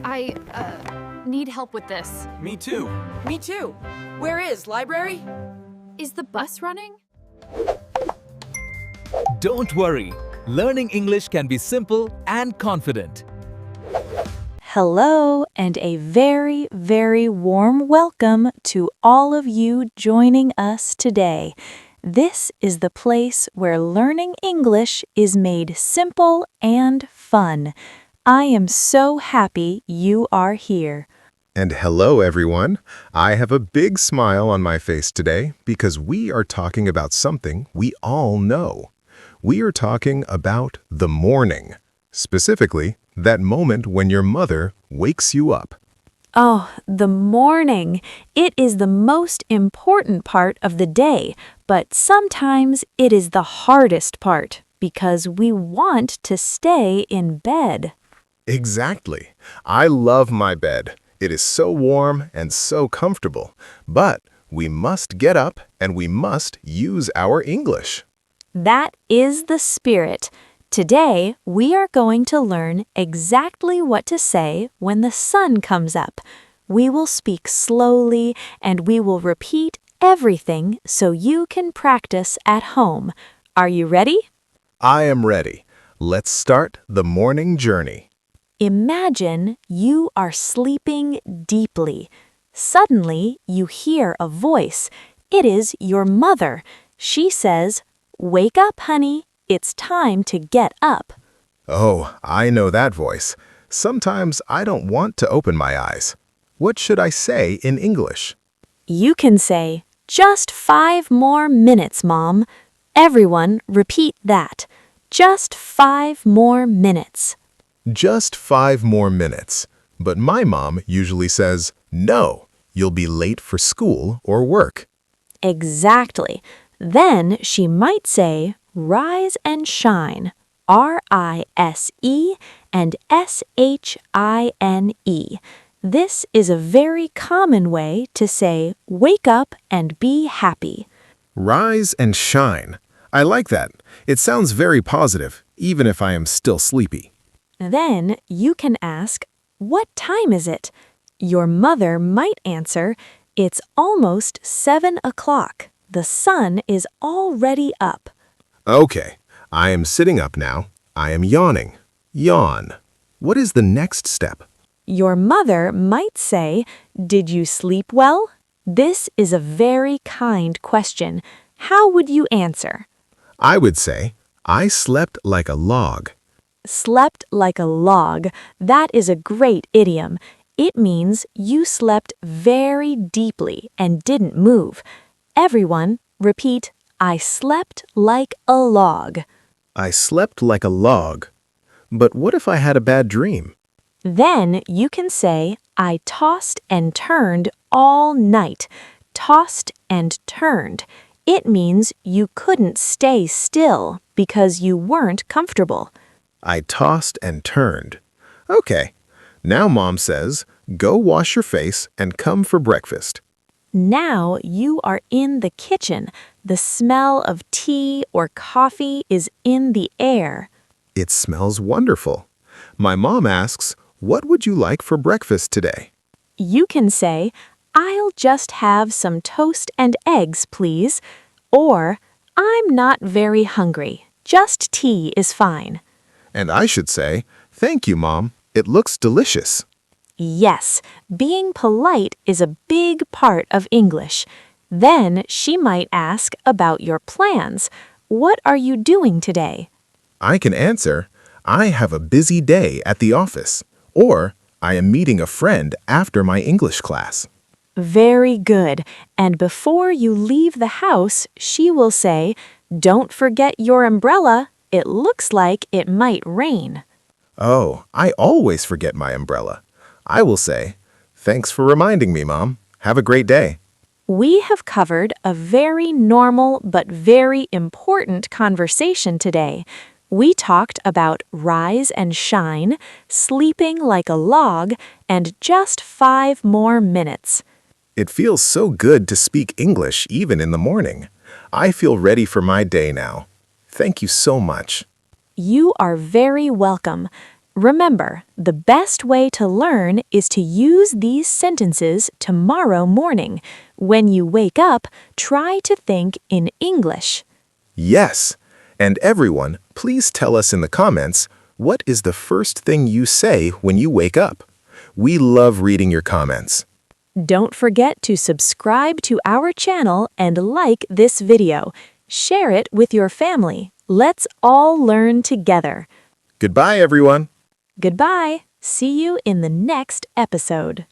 I need help with this. Me too. Me too. Where is library? Is the bus running? Don't worry. Learning English can be simple and confident. Hello, and a very, very warm welcome to all of you joining us today. This is the place where learning English is made simple and fun. I am so happy you are here. And hello, everyone. I have a big smile on my face today because we are talking about something we all know. We are talking about the morning, specifically that moment when your mother wakes you up. Oh, the morning. It is the most important part of the day, but sometimes it is the hardest part because we want to stay in bed. Exactly. I love my bed. It is so warm and so comfortable, but we must get up and we must use our English. That is the spirit. Today, we are going to learn exactly what to say when the sun comes up. We will speak slowly and we will repeat everything so you can practice at home. Are you ready? I am ready. Let's start the morning journey. Imagine you are sleeping deeply. Suddenly, you hear a voice. It is your mother. She says, "Wake up, honey. It's time to get up." Oh, I know that voice. Sometimes I don't want to open my eyes. What should I say in English? You can say, "Just 5 more minutes, Mom." Everyone repeat that. Just 5 more minutes. Just 5 more minutes. But my mom usually says, "No, you'll be late for school or work." Exactly. Then she might say, "Rise and shine." R-I-S-E and S-H-I-N-E. This is a very common way to say, "Wake up and be happy." Rise and shine. I like that. It sounds very positive, even if I am still sleepy. Then you can ask, "What time is it?" Your mother might answer, "It's almost 7 o'clock. The sun is already up." Okay, I am sitting up now. I am yawning. Yawn. What is the next step? Your mother might say, "Did you sleep well?" This is a very kind question. How would you answer? I would say, I slept like a log. Slept like a log. That is a great idiom. It means you slept very deeply and didn't move. Everyone, repeat, "I slept like a log." I slept like a log. But what if I had a bad dream? Then you can say, "I tossed and turned all night." Tossed and turned. It means you couldn't stay still because you weren't comfortable. I tossed and turned. Okay. Now Mom says, go wash your face and come for breakfast. Now you are in the kitchen. The smell of tea or coffee is in the air. It smells wonderful. My mom asks, what would you like for breakfast today? You can say, "I'll just have some toast and eggs, please." Or, "I'm not very hungry. Just tea is fine." And I should say, thank you, Mom. It looks delicious. Yes, being polite is a big part of English. Then she might ask about your plans. What are you doing today? I can answer, I have a busy day at the office. Or, I am meeting a friend after my English class. Very good. And before you leave the house, she will say, "Don't forget your umbrella. It looks like it might rain." Oh, I always forget my umbrella. I will say, thanks for reminding me, Mom. Have a great day. We have covered a very normal but very important conversation today. We talked about rise and shine, sleeping like a log, and just 5 more minutes. It feels so good to speak English even in the morning. I feel ready for my day now. Thank you so much. You are very welcome. Remember, the best way to learn is to use these sentences tomorrow morning. When you wake up, try to think in English. Yes. And everyone, please tell us in the comments, what is the first thing you say when you wake up? We love reading your comments. Don't forget to subscribe to our channel and like this video. Share it with your family. Let's all learn together. Goodbye, everyone. Goodbye. See you in the next episode.